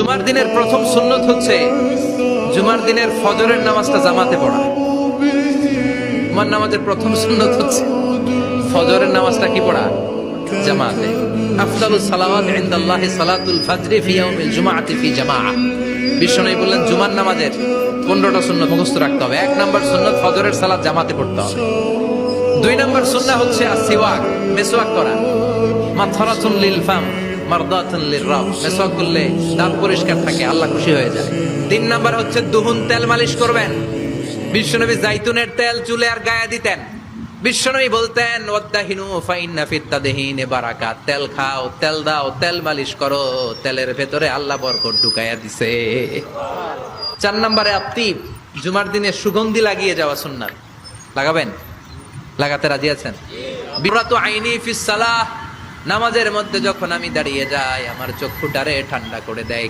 জুমার দিনের প্রথম সুন্নত হচ্ছে জুমার দিনের ফজরের নামাজটা জামাতে পড়া। জুমার নামাজের প্রথম সুন্নত হচ্ছে ফজরের নামাজটা কি পড়া? জামাতে। আফদালুস সালাওয়াত ইনদাল্লাহি সালাতুল ফাজরি ফি ইয়াউমিল জুমআতি ফি জামাআহ। বিশ্বনবী বললেন জুমার নামাজের 15টা সুন্নত মুখস্থ রাখতে হবে। 1 নাম্বার সুন্নত ফজরের সালাত জামাতে পড়তে হবে। 2 নাম্বার সুন্নাহ হচ্ছে আসওয়াক, মিসওয়াক করা। মাথরাতুন লিল ফাম মারদাতুন লিররাব, মিসওয়াক করলে দাঁত পরিষ্কার থাকে, আল্লাহ খুশি হয়ে যায়। 3 নাম্বার হচ্ছে দুহুন, তেল মালিশ করবেন। বিশ্বনবী জাইতুনের তেল চুলে আর গায়ে দিতেন। বিশ্বনবী বলতেন ওয়াদাহিনু ফাইন্না ফিত তাদহিনে বারাকাত, তেল খাও, তেল দাও, তেল মালিশ করো, তেলের ভেতরে আল্লাহ বরকত ঢুকাইয়া দিছে। 4 নম্বরে আত্তিব, জুমার দিনে সুগন্ধি লাগিয়ে যাওয়া সুন্নাত। লাগাবেন? লাগাতে রাজি আছেন? বিরাতু আইনি ফিস সালাহ, নামাজের মধ্যে যখন আমি দাঁড়িয়ে যাই আমার চক্ষুটারে ঠান্ডা করে দেয়।